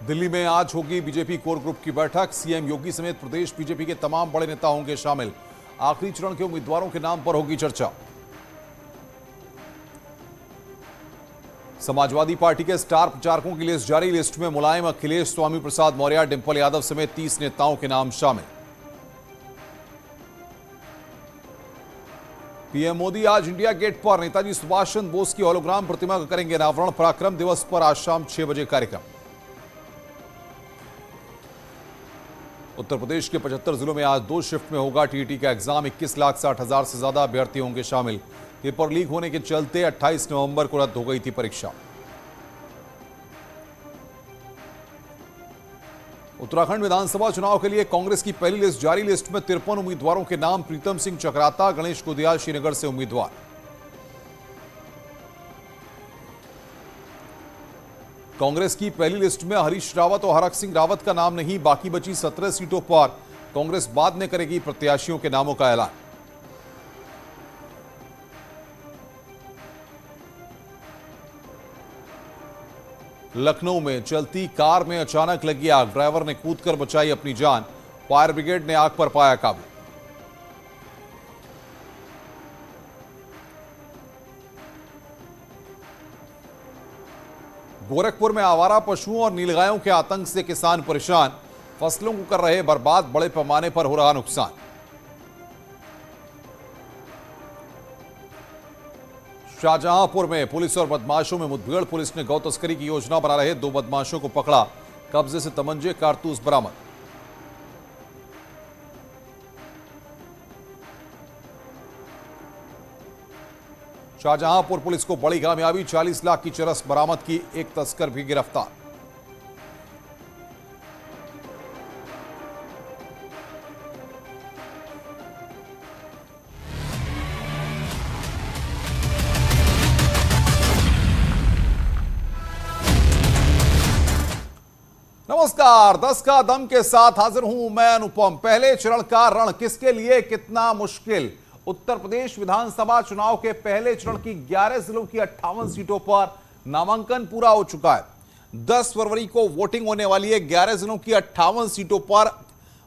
दिल्ली में आज होगी बीजेपी कोर ग्रुप की बैठक। सीएम योगी समेत प्रदेश बीजेपी के तमाम बड़े नेता होंगे शामिल। आखिरी चरण के उम्मीदवारों के नाम पर होगी चर्चा। समाजवादी पार्टी के स्टार प्रचारकों की लिस्ट जारी। लिस्ट में मुलायम, अखिलेश, स्वामी प्रसाद मौर्य, डिंपल यादव समेत 30 नेताओं के नाम शामिल। पीएम मोदी आज इंडिया गेट पर नेताजी सुभाष चंद्र बोस की होलोग्राम प्रतिमा का करेंगे अनावरण। पराक्रम दिवस पर आज शाम 6 बजे कार्यक्रम। उत्तर प्रदेश के 75 जिलों में आज 2 शिफ्ट में होगा टीईटी का एग्जाम। 21,60,000 से ज्यादा अभ्यर्थी होंगे शामिल। पेपर लीक होने के चलते 28 नवंबर को रद्द हो गई थी परीक्षा। उत्तराखंड विधानसभा चुनाव के लिए कांग्रेस की पहली लिस्ट जारी। लिस्ट में 53 उम्मीदवारों के नाम। प्रीतम सिंह चक्राता, गणेश कुदियाल श्रीनगर से उम्मीदवार। कांग्रेस की पहली लिस्ट में हरीश रावत और हरक सिंह रावत का नाम नहीं। बाकी बची 17 सीटों पर कांग्रेस बाद में करेगी प्रत्याशियों के नामों का ऐलान। लखनऊ में चलती कार में अचानक लगी आग। ड्राइवर ने कूदकर बचाई अपनी जान। फायर ब्रिगेड ने आग पर पाया काबू। गोरखपुर में आवारा पशुओं और नीलगायों के आतंक से किसान परेशान। फसलों को कर रहे बर्बाद, बड़े पैमाने पर हो रहा नुकसान। शाहजहांपुर में पुलिस और बदमाशों में मुठभेड़। पुलिस ने गौ तस्करी की योजना बना रहे 2 बदमाशों को पकड़ा। कब्जे से तमंचे, कारतूस बरामद। शाहजहांपुर पुलिस को बड़ी कामयाबी। 40 लाख की चरस बरामद की। एक तस्कर भी गिरफ्तार। नमस्कार, 10 का दम के साथ हाजिर हूं मैं अनुपम। पहले चरण का रण किसके लिए कितना मुश्किल। उत्तर प्रदेश विधानसभा चुनाव के पहले चरण की 11 जिलों की 58 सीटों पर नामांकन पूरा हो चुका है। 10 फरवरी को वोटिंग होने वाली है। 11 जिलों की 58 सीटों पर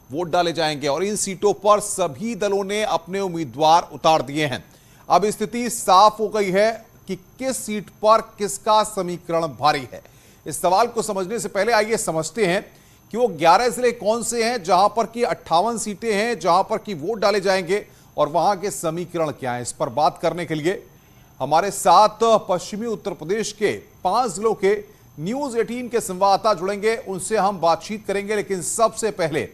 वोट डाले जाएंगे और इन सीटों पर सभी दलों ने अपने उम्मीदवार उतार दिए हैं। अब स्थिति साफ हो गई है कि किस सीट पर किसका समीकरण भारी है। इस सवाल को समझने से पहले आइए समझते हैं कि वो 11 जिले कौन से हैं जहां पर की 58 सीटें हैं, जहां पर की वोट डाले जाएंगे और वहां के समीकरण क्या हैं। इस पर बात करने के लिए हमारे साथ पश्चिमी उत्तर प्रदेश के 5 जिलों के न्यूज 18 के संवाददाता जुड़ेंगे। उनसे हम बातचीत करेंगे, लेकिन सबसे पहले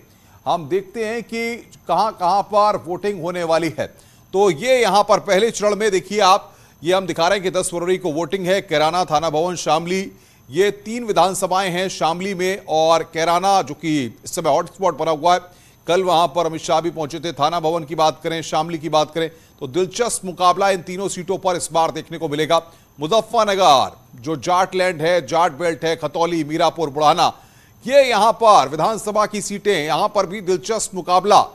हम देखते हैं कि कहां कहां पर वोटिंग होने वाली है। तो ये यहां पर पहले चरण में देखिए आप, ये हम दिखा रहे हैं कि 10 फरवरी को वोटिंग है। कैराना, थाना भवन, शामली, ये 3 विधानसभाएं हैं शामली में। और कैराना जो कि इस समय हॉटस्पॉट बना हुआ है, कल वहां पर अमित शाह भी पहुंचे थे। थाना भवन की बात करें, शामली की बात करें तो दिलचस्प मुकाबला इन तीनों सीटों पर इस बार देखने को मिलेगा। मुजफ्फरनगर जो जाट लैंड है, जाट बेल्ट है, खतौली, मीरापुर, बुढ़ाना, ये यहां पर विधानसभा की सीटें, यहां पर भी दिलचस्प मुकाबला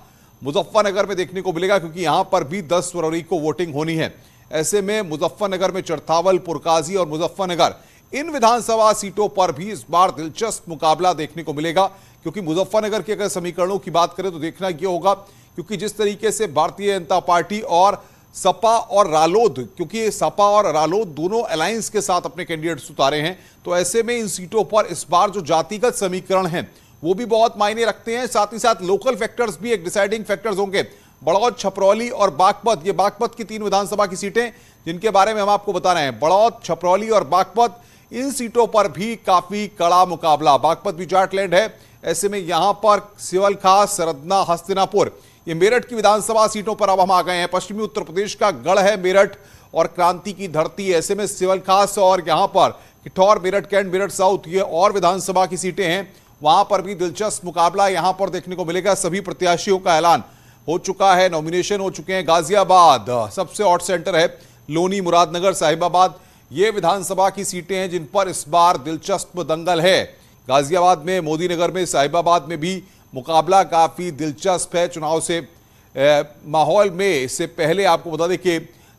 मुजफ्फरनगर में देखने को मिलेगा, क्योंकि यहां पर भी 10 फरवरी को वोटिंग होनी है। ऐसे में मुजफ्फरनगर में चरथावल, पुरकाजी और मुजफ्फरनगर, इन विधानसभा सीटों पर भी इस बार दिलचस्प मुकाबला देखने को मिलेगा। क्योंकि मुजफ्फरनगर के अगर समीकरणों की बात करें तो देखना यह होगा, क्योंकि जिस तरीके से भारतीय जनता पार्टी और सपा और रालोद, क्योंकि सपा और रालोद दोनों अलायंस के साथ अपने कैंडिडेट्स उतारे हैं, तो ऐसे में इन सीटों पर इस बार जो जातिगत समीकरण हैं वो भी बहुत मायने रखते हैं। साथ ही साथ लोकल फैक्टर्स भी एक डिसाइडिंग फैक्टर्स होंगे। बड़ौद, छपरौली और बागपत, ये बागपत की 3 विधानसभा की सीटें जिनके बारे में हम आपको बता रहे हैं। बड़ौद, छपरौली और बागपत, इन सीटों पर भी काफी कड़ा मुकाबला। बागपत भी जाटलैंड है, ऐसे में यहां पर सिवलखास, सरदना, हस्तिनापुर, ये मेरठ की विधानसभा सीटों पर अब हम आ गए हैं। पश्चिमी उत्तर प्रदेश का गढ़ है मेरठ और क्रांति की धरती। ऐसे में सिवलखास और यहां पर किठौर, मेरठ कैंट, मेरठ साउथ, ये और विधानसभा की सीटें हैं। वहां पर भी दिलचस्प मुकाबला यहां पर देखने को मिलेगा। सभी प्रत्याशियों का ऐलान हो चुका है, नॉमिनेशन हो चुके हैं। गाजियाबाद सबसे हॉट सेंटर है। लोनी, मुरादनगर, साहिबाबाद, ये विधानसभा की सीटें हैं जिन पर इस बार दिलचस्प दंगल है। गाजियाबाद में, मोदीनगर में, साहिबाबाद में भी मुकाबला काफी दिलचस्प है। चुनाव से माहौल में इससे पहले आपको बता दें कि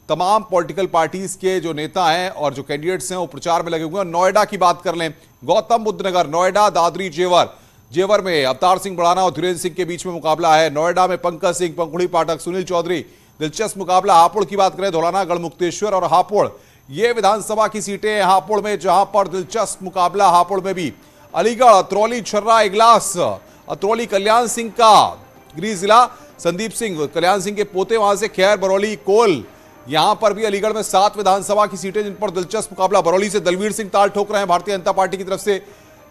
तमाम पॉलिटिकल पार्टीज के जो नेता हैं और जो कैंडिडेट्स हैं वो प्रचार में लगे हुए हैं। नोएडा की बात कर लें, गौतम बुद्ध नगर, नोएडा, दादरी, जेवर में अवतार सिंह बढ़ाना और धीरेन्द्र सिंह के बीच में मुकाबला है। नोएडा में पंकज सिंह, पंखुड़ी पाठक, सुनील चौधरी, दिलचस्प मुकाबला। हापुड़ की बात करें, धौलाना, गढ़मुक्तेश्वर और हापुड़, ये विधानसभा की सीटें हैं हापुड़ में, जहां पर दिलचस्प मुकाबला हापुड़ में भी। अलीगढ़, अतरौली, छर्रा, इगलास, अतरौली कल्याण सिंह का गृह जिला, संदीप सिंह कल्याण सिंह के पोते, वहां से खैर, बरौली, कोल, यहां पर भी अलीगढ़ में 7 विधानसभा की सीटें जिन पर दिलचस्प मुकाबला। बरौली से दलवीर सिंह ताल ठोक रहे हैं भारतीय जनता पार्टी की तरफ से,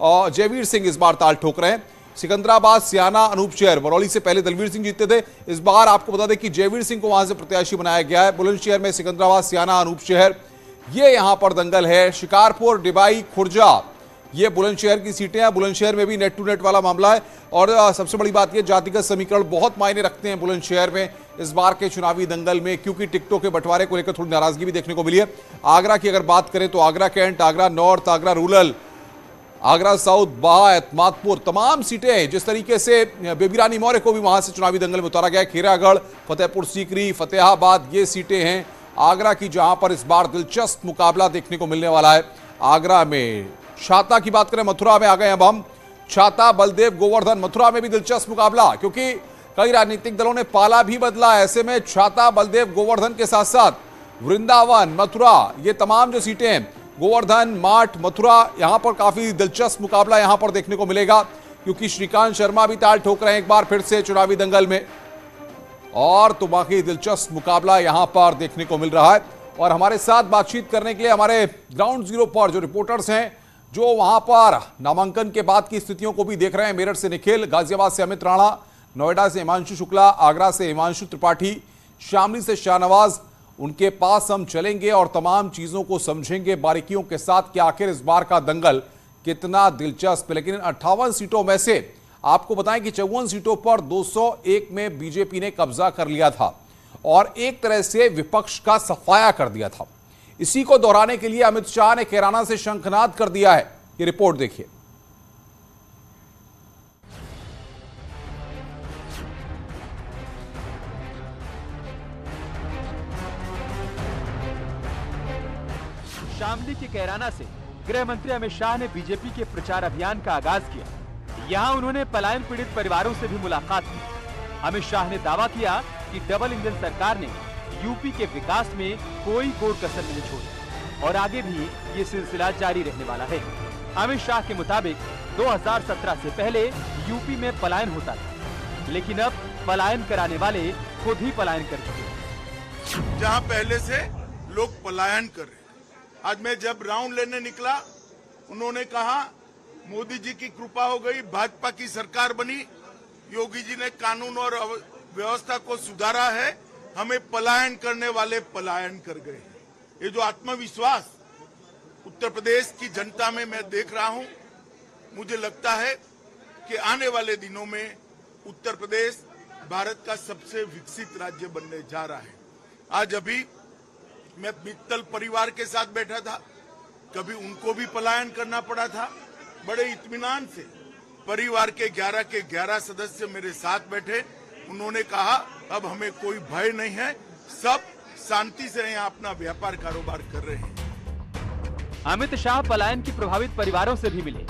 और जयवीर सिंह इस बार ताल ठोक रहे हैं। सिकंदराबाद, सियाना, अनूपशहर, बरौली से पहले दलवीर सिंह जीतते थे, इस बार आपको बता दें कि जयवीर सिंह को वहां से प्रत्याशी बनाया गया है। बुलंदशहर में सिकंदराबाद, सियाना, अनूपशहर, ये यहां पर दंगल है। शिकारपुर, डिबाई, खुर्जा, ये बुलंदशहर की सीटें हैं। बुलंदशहर में भी नेट टू नेट वाला मामला है और सबसे बड़ी बात यह, जातिगत समीकरण बहुत मायने रखते हैं बुलंदशहर में इस बार के चुनावी दंगल में, क्योंकि टिकटों के बंटवारे को लेकर थोड़ी नाराजगी भी देखने को मिली है। आगरा की अगर बात करें तो Agra cantt, Agra north, Agra rural, Agra south, बायत, मातपुर, तमाम सीटें जिस तरीके से बेबी रानी मौर्य को भी वहां से चुनावी दंगल में उतारा गया है। खीरागढ़, फतेहपुर सीकरी, फतेहाबाद, ये सीटें हैं आगरा की, जहां पर इस बार दिलचस्प मुकाबला देखने को मिलने वाला है। आगरा में छाता की बात करें, मथुरा में आ गए अब हम, छाता, बलदेव, गोवर्धन, मथुरा में भी दिलचस्प मुकाबला, क्योंकि कई राजनीतिक दलों ने पाला भी बदला। ऐसे में छाता, बलदेव, गोवर्धन के साथ साथ वृंदावन, मथुरा, ये तमाम जो सीटें हैं, गोवर्धन, माठ, मथुरा, यहां पर काफी दिलचस्प मुकाबला यहां पर देखने को मिलेगा, क्योंकि श्रीकांत शर्मा भी ताल ठोक रहे हैं एक बार फिर से चुनावी दंगल में, और तो बाकी दिलचस्प मुकाबला यहां पर देखने को मिल रहा है। और हमारे साथ बातचीत करने के लिए हमारे ग्राउंड जीरो पर जो रिपोर्टर्स हैं, जो वहां पर नामांकन के बाद की स्थितियों को भी देख रहे हैं, मेरठ से निखिल, गाजियाबाद से अमित राणा, नोएडा से हिमांशु शुक्ला, आगरा से हिमांशु त्रिपाठी, शामली से शाहनवाज, उनके पास हम चलेंगे और तमाम चीजों को समझेंगे बारीकियों के साथ कि आखिर इस बार का दंगल कितना दिलचस्प है। लेकिन इन 58 सीटों में से आपको बताएं कि 54 सीटों पर 201 में बीजेपी ने कब्जा कर लिया था और एक तरह से विपक्ष का सफाया कर दिया था। इसी को दोहराने के लिए अमित शाह ने कैराना से शंखनाद कर दिया है। ये रिपोर्ट देखिए। शामली के कैराना से गृह मंत्री अमित शाह ने बीजेपी के प्रचार अभियान का आगाज किया। यहां उन्होंने पलायन पीड़ित परिवारों से भी मुलाकात की। अमित शाह ने दावा किया कि डबल इंजन सरकार ने यूपी के विकास में कोई कोर कसर नहीं छोड़ी और आगे भी ये सिलसिला जारी रहने वाला है। अमित शाह के मुताबिक 2017 से पहले यूपी में पलायन होता था, लेकिन अब पलायन कराने वाले खुद ही पलायन कर चुके। जहां पहले से लोग पलायन कर रहे, आज मैं जब राउंड लेने निकला, उन्होंने कहा मोदी जी की कृपा हो गई, भाजपा की सरकार बनी, योगी जी ने कानून और व्यवस्था को सुधारा है, हमें पलायन करने वाले पलायन कर गए। ये जो आत्मविश्वास उत्तर प्रदेश की जनता में मैं देख रहा हूं, मुझे लगता है कि आने वाले दिनों में उत्तर प्रदेश भारत का सबसे विकसित राज्य बनने जा रहा है। आज अभी मैं मित्तल परिवार के साथ बैठा था, कभी उनको भी पलायन करना पड़ा था, बड़े इत्मीनान से परिवार के 11 सदस्य मेरे साथ बैठे। उन्होंने कहा अब हमें कोई भय नहीं है, सब शांति से यहाँ अपना व्यापार कारोबार कर रहे हैं। अमित शाह पलायन की प्रभावित परिवारों से भी मिले।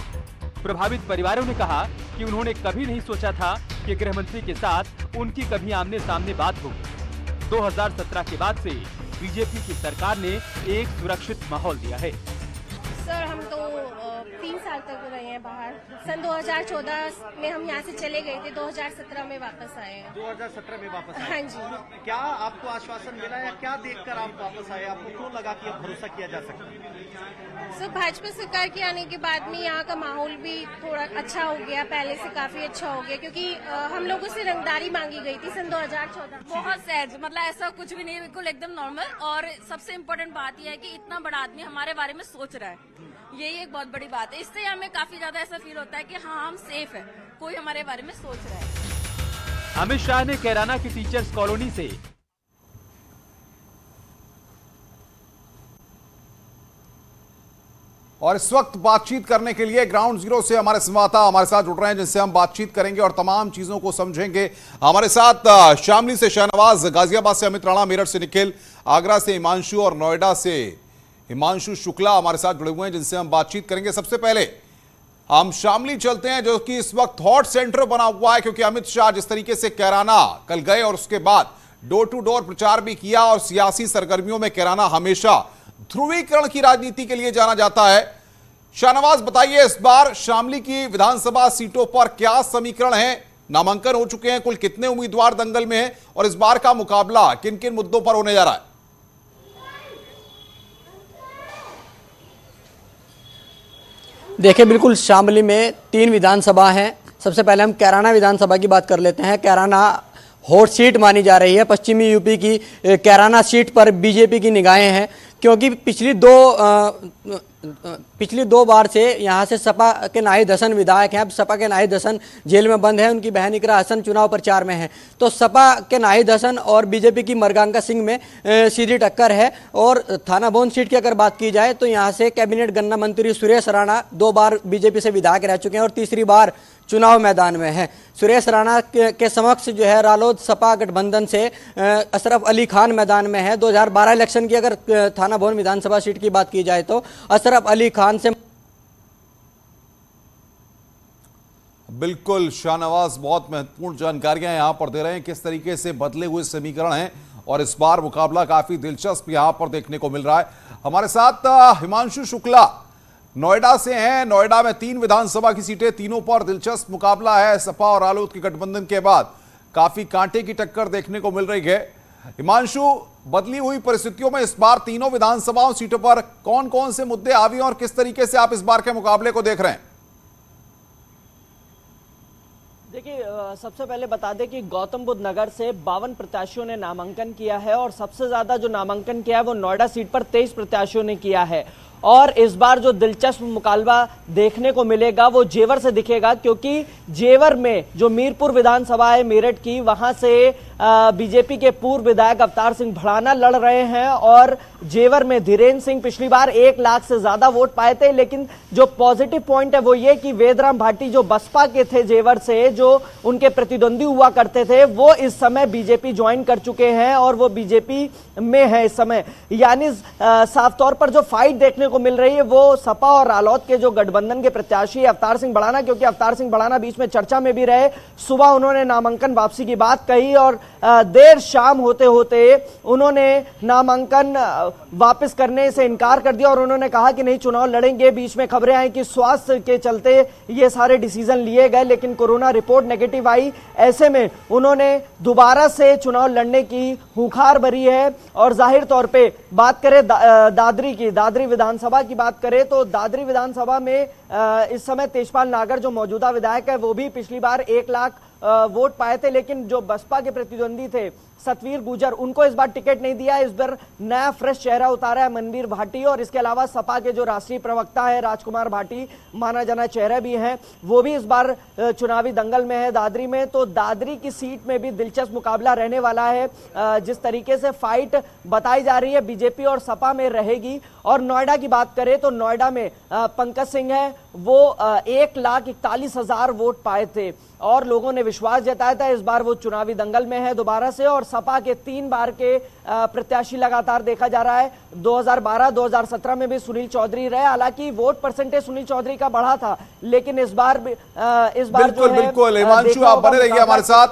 प्रभावित परिवारों ने कहा कि उन्होंने कभी नहीं सोचा था कि गृह मंत्री के साथ उनकी कभी आमने सामने बात होगी। 2017 के बाद से बीजेपी की सरकार ने एक सुरक्षित माहौल दिया है। सर हम तो 3 साल तक रहे हैं बाहर। सन 2014 में हम यहाँ से चले गए थे, 2017 में वापस आए हैं। 2017 में वापस आए? हाँ जी। क्या आपको आश्वासन मिला या क्या देखकर आप वापस आए? आपको क्यों लगा कि अब भरोसा किया जा सकता है? सर भाजपा सरकार के आने के बाद में यहाँ का माहौल भी थोड़ा अच्छा हो गया, पहले से काफी अच्छा हो गया, क्योंकि हम लोगों से रंगदारी मांगी गई थी सन 2014। बहुत सैड, मतलब ऐसा कुछ भी नहीं, बिल्कुल एकदम नॉर्मल। और सबसे इम्पोर्टेंट बात यह है कि इतना बड़ा आदमी हमारे बारे में सोच रहा है, यही एक बहुत बड़ी बात है। इससे हमें काफी ज्यादा ऐसा फील होता है कि हाँ हम सेफ है, कोई हमारे बारे में सोच रहा है। अमित शाह ने कैराना की टीचर्स कॉलोनी से और इस वक्त बातचीत करने के लिए ग्राउंड जीरो से हमारे संवाददाता हमारे साथ जुड़ रहे हैं, जिनसे हम बातचीत करेंगे और तमाम चीजों को समझेंगे। हमारे साथ शामली से शहनवाज, गाजियाबाद से अमित राणा, मेरठ से निखिल, आगरा से हिमांशु और नोएडा से हिमांशु शुक्ला हमारे साथ जुड़े हुए हैं, जिनसे हम बातचीत करेंगे। सबसे पहले हम शामली चलते हैं, जो कि इस वक्त हॉट सेंटर बना हुआ है, क्योंकि अमित शाह जिस तरीके से कैराना कल गए और उसके बाद डोर टू डोर प्रचार भी किया, और सियासी सरगर्मियों में कैराना हमेशा ध्रुवीकरण की राजनीति के लिए जाना जाता है। शाहनवाज, बताइए इस बार शामली की विधानसभा सीटों पर क्या समीकरण है? नामांकन हो चुके हैं, कुल कितने उम्मीदवार दंगल में हैं और इस बार का मुकाबला किन किन मुद्दों पर होने जा रहा है? देखिए, बिल्कुल शामली में 3 विधानसभा हैं। सबसे पहले हम कैराना विधानसभा की बात कर लेते हैं। कैराना हॉट सीट मानी जा रही है। पश्चिमी यूपी की कैराना सीट पर बीजेपी की निगाहें हैं, क्योंकि पिछली दो बार से यहाँ से सपा के नाहिद हसन विधायक हैं। अब सपा के नाहिद हसन जेल में बंद है, उनकी बहन इकरा हसन चुनाव प्रचार में है। तो सपा के नाहिद हसन और बीजेपी की मरगांका सिंह में सीधी टक्कर है। और थाना भवन सीट की अगर बात की जाए तो यहाँ से कैबिनेट गन्ना मंत्री सुरेश राणा 2 बार बीजेपी से विधायक रह चुके हैं और तीसरी बार चुनाव मैदान में है। सुरेश राणा के समक्ष जो है रालोद सपा गठबंधन से अशरफ अली खान मैदान में है। 2012 इलेक्शन की अगर थाना भवन विधानसभा सीट की बात की जाए तो अशरफ अली खान से बिल्कुल शाहनवाज बहुत महत्वपूर्ण जानकारियां यहां पर दे रहे हैं, किस तरीके से बदले हुए समीकरण हैं और इस बार मुकाबला काफी दिलचस्प यहां पर देखने को मिल रहा है। हमारे साथ हिमांशु शुक्ला नोएडा से हैं। नोएडा में 3 विधानसभा की सीटें, तीनों पर दिलचस्प मुकाबला है। सपा और रालोद के गठबंधन के बाद काफी कांटे की टक्कर देखने को मिल रही है। हिमांशु, बदली हुई परिस्थितियों में इस बार तीनों विधानसभाओं सीटों पर कौन कौन से मुद्दे हावी हैं और किस तरीके से आप इस बार के मुकाबले को देख रहे हैं? देखिए, सबसे पहले बता दें कि गौतम बुद्ध नगर से 52 प्रत्याशियों ने नामांकन किया है और सबसे ज्यादा जो नामांकन किया है वो नोएडा सीट पर 23 प्रत्याशियों ने किया है। और इस बार जो दिलचस्प मुकाबला देखने को मिलेगा वो जेवर से दिखेगा, क्योंकि जेवर में जो मीरपुर विधानसभा है मेरठ की, वहां से बीजेपी के पूर्व विधायक अवतार सिंह भड़ाना लड़ रहे हैं और जेवर में धीरेन्द्र सिंह पिछली बार 1 लाख से ज्यादा वोट पाए थे। लेकिन जो पॉजिटिव पॉइंट है वो ये कि वेदराम भाटी जो बसपा के थे जेवर से, जो उनके प्रतिद्वंदी हुआ करते थे, वो इस समय बीजेपी ज्वाइन कर चुके हैं और वो बीजेपी में है इस समय। यानी साफ तौर पर जो फाइट देखने को मिल रही है वो सपा और रालोद के जो गठबंधन के प्रत्याशी अवतार सिंह भड़ाना, क्योंकि अवतार सिंह भड़ाना बीच में चर्चा में भी रहे। सुबह उन्होंने नामांकन वापसी की बात कही और देर शाम होते होते उन्होंने नामांकन वापस करने से इनकार कर दिया और उन्होंने कहा कि नहीं, चुनाव लड़ेंगे। बीच में खबरें आई कि स्वास्थ्य के चलते ये सारे डिसीजन लिए गए, लेकिन कोरोना रिपोर्ट नेगेटिव आई। ऐसे में उन्होंने दोबारा से चुनाव लड़ने की हुंकार भरी है। और जाहिर तौर पे बात करें दादरी विधानसभा की बात करें तो दादरी विधानसभा में इस समय तेजपाल नागर जो मौजूदा विधायक है वो भी पिछली बार 1 लाख वोट पाए थे, लेकिन जो बसपा के प्रतिद्वंदी थे सतवीर गुजर, उनको इस बार टिकट नहीं दिया। इस बार नया फ्रेश चेहरा उतारा है मनवीर भाटी, और इसके अलावा सपा के जो राष्ट्रीय प्रवक्ता है राजकुमार भाटी, माना जाना चेहरा भी हैं, वो भी इस बार चुनावी दंगल में है दादरी में। तो दादरी की सीट में भी दिलचस्प मुकाबला रहने वाला है। जिस तरीके से फाइट बताई जा रही है बीजेपी और सपा में रहेगी। और नोएडा की बात करें तो नोएडा में पंकज सिंह है, वो 1,41,000 वोट पाए थे और लोगों ने विश्वास जताया था इस बार वो चुनावी दंगल में है दोबारा से। और सपा के 3 बार के प्रत्याशी लगातार देखा जा रहा है। 2012, 2017 में भी सुनील चौधरी रहे। हालांकि वोट परसेंटेज सुनील चौधरी का बढ़ा था, लेकिन इस बार बिल्कुल हिमांशु, आप बने रहिए हमारे साथ।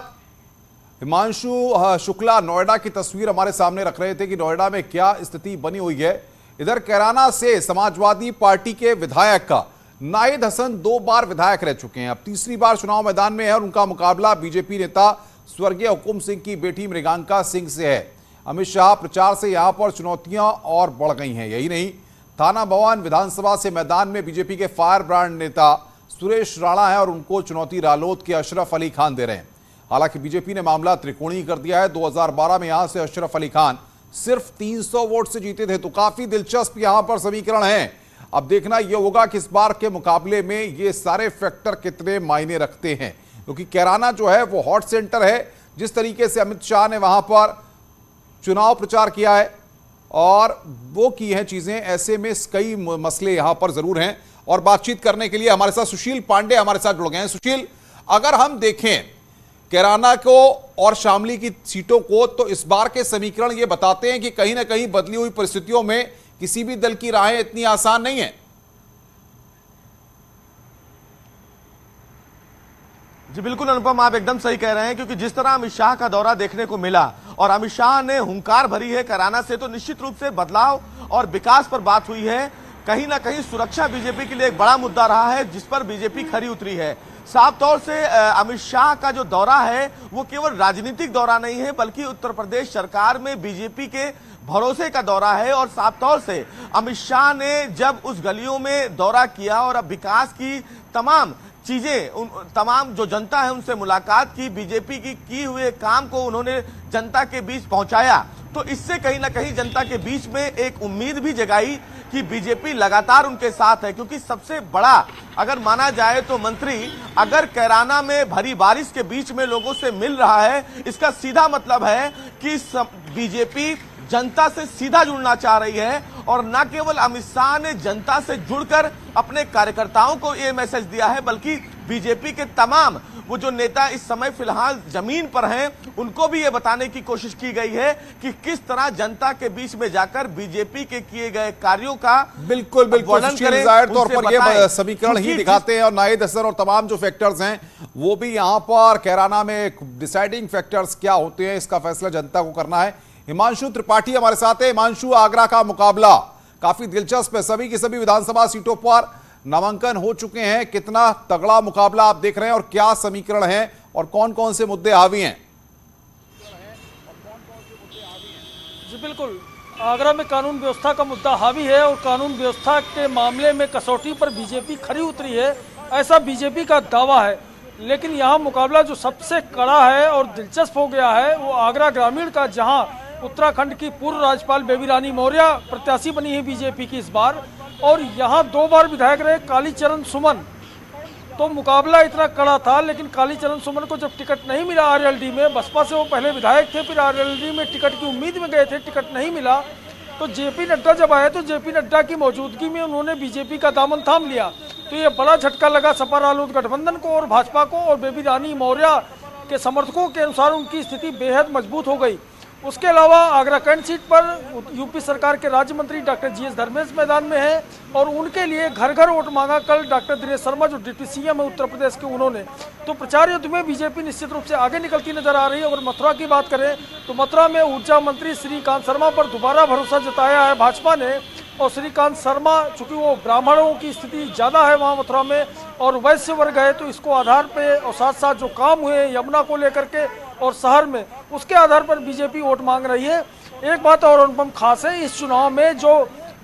हिमांशु शुक्ला नोएडा की तस्वीर हमारे सामने रख रहे थे कि नोएडा में क्या स्थिति बनी हुई है। इधर कैराना से समाजवादी पार्टी के विधायक का नाहिद हसन 2 बार विधायक रह चुके हैं, अब तीसरी बार चुनाव मैदान में है और उनका मुकाबला बीजेपी नेता स्वर्गीय हुकुम सिंह की बेटी मृगांका सिंह से है। अमित शाह प्रचार से यहां पर चुनौतियां और बढ़ गई हैं। यही नहीं, थाना भवन विधानसभा से मैदान में बीजेपी के फायर ब्रांड नेता सुरेश राणा है और उनको चुनौती रालोद के अशरफ अली खान दे रहे हैं। हालांकि बीजेपी ने मामला त्रिकोणीय कर दिया है। 2012 में यहां से अशरफ अली खान सिर्फ 300 वोट से जीते थे। तो काफी दिलचस्प यहां पर समीकरण है। अब देखना यह होगा कि इस बार के मुकाबले में ये सारे फैक्टर कितने मायने रखते हैं, क्योंकि कैराना जो है वो हॉट सेंटर है। जिस तरीके से अमित शाह ने वहां पर चुनाव प्रचार किया है और वो की हैं चीजें। ऐसे में कई मसले यहां पर जरूर हैं और बातचीत करने के लिए हमारे साथ सुशील पांडे हमारे साथ जुड़ गए हैं। सुशील, अगर हम देखें कैराना को और शामली की सीटों को, तो इस बार के समीकरण ये बताते हैं कि कहीं ना कहीं बदली हुई परिस्थितियों में किसी भी दल की राहें इतनी आसान नहीं है। जी बिल्कुल अनुपम, आप एकदम सही कह रहे हैं, क्योंकि जिस तरह अमित शाह का दौरा देखने को मिला और अमित शाह ने हुंकार भरी है कैराना से, तो निश्चित रूप से बदलाव और विकास पर बात हुई है। कहीं ना कहीं सुरक्षा बीजेपी के लिए एक बड़ा मुद्दा रहा है, जिस पर बीजेपी खरी उतरी है। साफ तौर से अमित शाह का जो दौरा है वो केवल राजनीतिक दौरा नहीं है, बल्कि उत्तर प्रदेश सरकार में बीजेपी के भरोसे का दौरा है। और साफ तौर से अमित शाह ने जब उस गलियों में दौरा किया और अब विकास की तमाम चीजें, तमाम जो जनता है उनसे मुलाकात की, बीजेपी की हुए काम को उन्होंने जनता के बीच पहुंचाया, तो इससे कहीं ना कहीं जनता के बीच में एक उम्मीद भी जगाई कि बीजेपी लगातार उनके साथ है। क्योंकि सबसे बड़ा अगर माना जाए तो मंत्री अगर कैराना में भरी बारिश के बीच में लोगों से मिल रहा है, इसका सीधा मतलब है कि बीजेपी जनता से सीधा जुड़ना चाह रही है। और न केवल अमित शाह ने जनता से जुड़कर अपने कार्यकर्ताओं को यह मैसेज दिया है, बल्कि बीजेपी के तमाम वो जो नेता इस समय फिलहाल जमीन पर हैं, उनको भी ये बताने की कोशिश की गई है कि किस तरह जनता के बीच में जाकर बीजेपी के किए गए कार्यों का बिल्कुल जाहिर तौर पर ये समीकरण ही दिखाते हैं। और नाहिद हसन और तमाम जो फैक्टर्स हैं वो भी यहाँ पर कैराना में डिसाइडिंग फैक्टर्स क्या होते हैं, इसका फैसला जनता को करना है। हिमांशु त्रिपाठी हमारे साथ है। हिमांशु, आगरा का मुकाबला काफी दिलचस्प है, सभी की सभी विधानसभा सीटों पर नामांकन हो चुके हैं। कितना तगड़ा मुकाबला आप देख रहे हैं और क्या समीकरण है और कौन कौन से मुद्दे हावी हैं? जी बिल्कुल, आगरा में कानून व्यवस्था का मुद्दा हावी है और कानून व्यवस्था के मामले में कसौटी पर बीजेपी खरी उतरी है, ऐसा बीजेपी का दावा है। लेकिन यहाँ मुकाबला जो सबसे कड़ा है और दिलचस्प हो गया है वो आगरा ग्रामीण का, जहाँ उत्तराखंड की पूर्व राज्यपाल बेबी रानी मौर्य प्रत्याशी बनी है बीजेपी की इस बार, और यहाँ 2 बार विधायक रहे कालीचरण सुमन। तो मुकाबला इतना कड़ा था, लेकिन कालीचरण सुमन को जब टिकट नहीं मिला आरएलडी में, बसपा से वो पहले विधायक थे, फिर आरएलडी में टिकट की उम्मीद में गए थे, टिकट नहीं मिला, तो जेपी नड्डा जब आए तो जेपी नड्डा की मौजूदगी में उन्होंने बीजेपी का दामन थाम लिया। तो ये बड़ा झटका लगा सपा रालोद गठबंधन को और भाजपा को, और बेबी रानी मौर्य के समर्थकों के अनुसार उनकी स्थिति बेहद मजबूत हो गई। उसके अलावा आगरा कैंट सीट पर यूपी सरकार के राज्य मंत्री डॉक्टर जीएस धर्मेश मैदान में हैं और उनके लिए घर घर वोट मांगा कल डॉक्टर दिनेश शर्मा जो डिप्टी सीएम है उत्तर प्रदेश के, उन्होंने। तो प्रचार युद्ध में बीजेपी निश्चित रूप से आगे निकलती नजर आ रही है। अगर मथुरा की बात करें तो मथुरा में ऊर्जा मंत्री श्रीकांत शर्मा पर दोबारा भरोसा जताया है भाजपा ने, और श्रीकांत शर्मा चूंकि वो ब्राह्मणों की स्थिति ज़्यादा है वहाँ मथुरा में और वैश्य वर्ग है, तो इसको आधार पे और साथ साथ जो काम हुए यमुना को लेकर के और शहर में, उसके आधार पर बीजेपी वोट मांग रही है। एक बात और अनुपम खास है, इस चुनाव में जो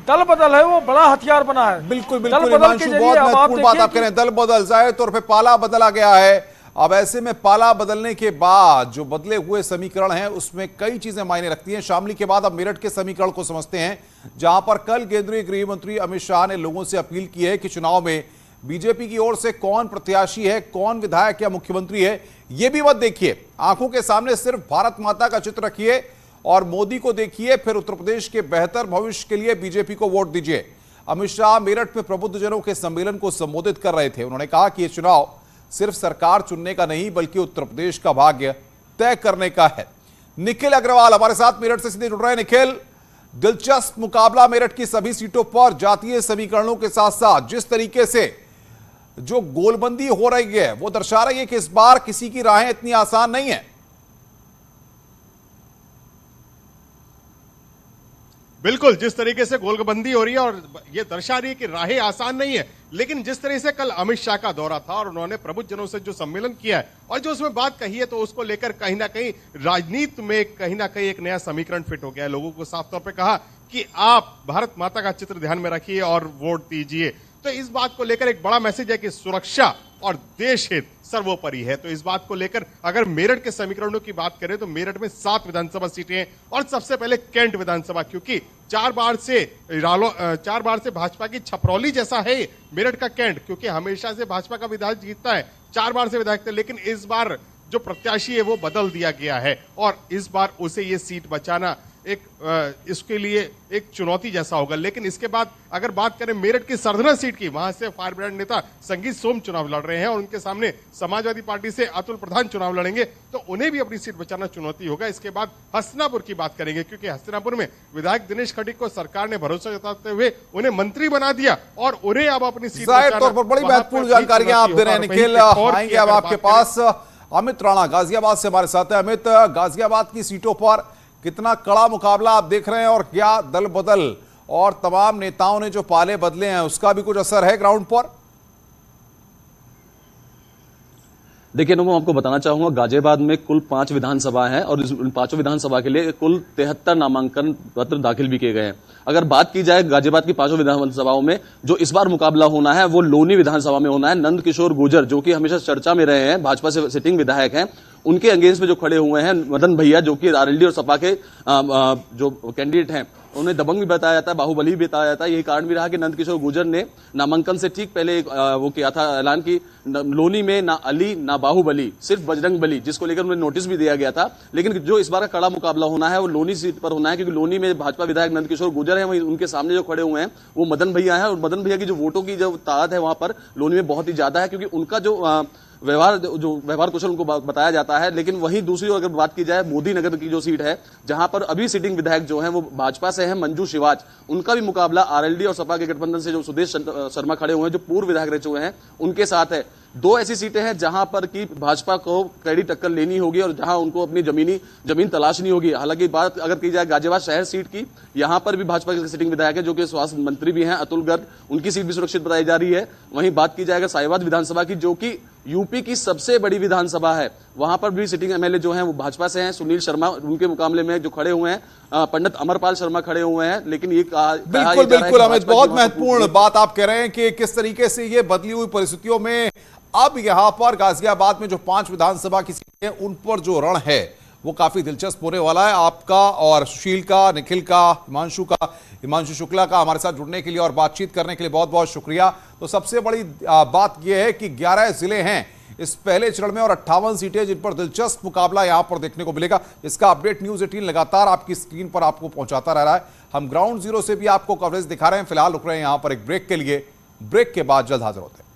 दल बदल है वो बड़ा हथियार बना है। बिल्कुल बिल्कुल हिमांशु, बहुत महत्वपूर्ण बात आप करें, दल बदल जाहिर तौर पे पाला बदला गया है। अब ऐसे में पाला बदलने के बाद जो बदले हुए समीकरण हैं उसमें कई चीजें मायने रखती हैं। शामली के बाद अब मेरठ के समीकरण को समझते हैं, जहां पर कल केंद्रीय गृह मंत्री अमित शाह ने लोगों से अपील की है कि चुनाव में बीजेपी की ओर से कौन प्रत्याशी है, कौन विधायक या मुख्यमंत्री है, ये भी मत देखिए, आंखों के सामने सिर्फ भारत माता का चित्र रखिए और मोदी को देखिए, फिर उत्तर प्रदेश के बेहतर भविष्य के लिए बीजेपी को वोट दीजिए। अमित शाह मेरठ में प्रबुद्धजनों के सम्मेलन को संबोधित कर रहे थे। उन्होंने कहा कि यह चुनाव सिर्फ सरकार चुनने का नहीं बल्कि उत्तर प्रदेश का भाग्य तय करने का है। निखिल अग्रवाल हमारे साथ मेरठ से सीधे जुड़ रहे हैं। निखिल, दिलचस्प मुकाबला मेरठ की सभी सीटों पर जातीय समीकरणों के साथ साथ जिस तरीके से जो गोलबंदी हो रही है वो दर्शा रही है कि इस बार किसी की राहें इतनी आसान नहीं है। बिल्कुल, जिस तरीके से गोलबंदी हो रही है और ये दर्शा रही है कि राहें आसान नहीं है, लेकिन जिस तरह से कल अमित शाह का दौरा था और उन्होंने प्रबुद्धजनों से जो सम्मेलन किया है और जो उसमें बात कही है, तो उसको लेकर कहीं ना कहीं राजनीति में कहीं ना कहीं एक नया समीकरण फिट हो गया है। लोगों को साफ तौर पे कहा कि आप भारत माता का चित्र ध्यान में रखिए और वोट दीजिए। तो इस बात को लेकर एक बड़ा मैसेज है कि सुरक्षा और देश हित सर्वोपरि है। तो इस बात को लेकर अगर मेरठ के समीकरणों की बात करें तो मेरठ में 7 विधानसभा सीटें हैं और सबसे पहले कैंट विधानसभा, क्योंकि 4 बार से भाजपा की छपरौली जैसा है मेरठ का कैंट, क्योंकि हमेशा से भाजपा का विधायक जीतता है, 4 बार से विधायक थे, लेकिन इस बार जो प्रत्याशी है वो बदल दिया गया है और इस बार उसे ये सीट बचाना इसके लिए एक चुनौती जैसा होगा। लेकिन इसके बाद अगर बात करें मेरठ की सरधना सीट की, वहां से फायर ब्रिगेड नेता संगीत सोम चुनाव लड़ रहे हैं और उनके सामने समाजवादी पार्टी से अतुल प्रधान चुनाव लड़ेंगे, तो उन्हें भी अपनी सीट बचाना चुनौती होगा। इसके बाद हस्तिनापुर की बात करेंगे, क्योंकि हस्तिनापुर में विधायक दिनेश खटीक को सरकार ने भरोसा जताते हुए उन्हें मंत्री बना दिया और उन्हें अब अपनी सीट जाहिर तौर पर बड़ी महत्वपूर्ण जानकारियां आप दे रहे हैं निखिल। आएंगे अब आपके पास अमित राणा गाजियाबाद से हमारे साथ है। अमित, गाजियाबाद की सीटों पर कितना कड़ा मुकाबला आप देख रहे हैं और क्या दल बदल और तमाम नेताओं ने जो पाले बदले हैं उसका भी कुछ असर है ग्राउंड पर? देखिए मैं आपको बताना चाहूंगा, गाजियाबाद में कुल 5 विधानसभा हैं और इन 5 विधानसभा के लिए कुल 73 नामांकन पत्र दाखिल भी किए गए हैं। अगर बात की जाए गाजियाबाद की 5 विधानसभाओं में, जो इस बार मुकाबला होना है वो लोनी विधानसभा में होना है। नंद किशोर गुर्जर जो कि हमेशा चर्चा में रहे हैं, भाजपा से सिटिंग विधायक हैं, उनके अगेंस्ट में जो खड़े हुए हैं मदन भैया जो कि आरएलडी और सपा के जो कैंडिडेट हैं, उन्हें दबंग भी बताया जाता है, बाहुबली भी बताया जाता है। यही कारण भी रहा कि नंद किशोर गुर्जर ने नामांकन से ठीक पहले वो किया था ऐलान की लोनी में ना अली ना बाहुबली, सिर्फ बजरंग बली, जिसको लेकर उन्हें नोटिस भी दिया गया था। लेकिन जो इस बार का कड़ा मुकाबला होना है वो लोनी सीट पर होना है, क्योंकि लोनी में भाजपा विधायक नंद किशोर गुर्जर है, वहीं उनके सामने जो खड़े हुए हैं वो मदन भैया है। और मदन भैया की जो वोटों की जो तादाद है वहां पर लोनी में बहुत ही ज्यादा है, क्योंकि उनका जो व्यवहार कुशल उनको बताया जाता है। लेकिन वहीं दूसरी ओर अगर बात की जाए मोदी नगर की जो सीट है, जहां पर अभी सिटिंग विधायक जो हैं वो भाजपा से हैं, मंजू शिवाज, उनका भी मुकाबला आरएलडी और सपा के गठबंधन से जो सुदेश शर्मा खड़े हुए हैं, जो पूर्व विधायक रह चुके हैं, उनके साथ है। 2 ऐसी सीटें हैं जहां पर की भाजपा को कड़ी टक्कर लेनी होगी और जहां उनको अपनी जमीन तलाशनी होगी। हालांकि बात अगर की जाए गाजियाबाद शहर सीट की, यहां पर भी भाजपा के सिटिंग विधायक है जो कि स्वास्थ्य मंत्री भी हैं अतुल गर्ग, उनकी सीट भी सुरक्षित बताई जा रही है। वहीं बात की जाएगा साहिवाल विधानसभा की, जो कि यूपी की सबसे बड़ी विधानसभा है, वहां पर भी सिटिंग एमएलए जो हैं वो भाजपा से हैं, सुनील शर्मा उनके मुकाबले में जो खड़े हुए हैं पंडित अमरपाल शर्मा खड़े हुए हैं। लेकिन ये बिल्कुल अमित, बहुत महत्वपूर्ण बात आप कह रहे हैं कि किस तरीके से ये बदली हुई परिस्थितियों में अब यहां पर गाजियाबाद में जो 5 विधानसभा की सीटें हैं उन पर जो रण है वो काफी दिलचस्प होने वाला है। आपका और सुशील का, निखिल का, हिमांशु शुक्ला का हमारे साथ जुड़ने के लिए और बातचीत करने के लिए बहुत बहुत शुक्रिया। तो सबसे बड़ी बात यह है कि 11 जिले हैं इस पहले चरण में और 58 सीटें जिन पर दिलचस्प मुकाबला यहां पर देखने को मिलेगा। इसका अपडेट न्यूज़ 18 लगातार आपकी स्क्रीन पर आपको पहुंचाता रह रहा है। हम ग्राउंड जीरो से भी आपको कवरेज दिखा रहे हैं। फिलहाल रुक रहे हैं यहां पर एक ब्रेक के लिए। ब्रेक के बाद जल्द हाजिर होते हैं।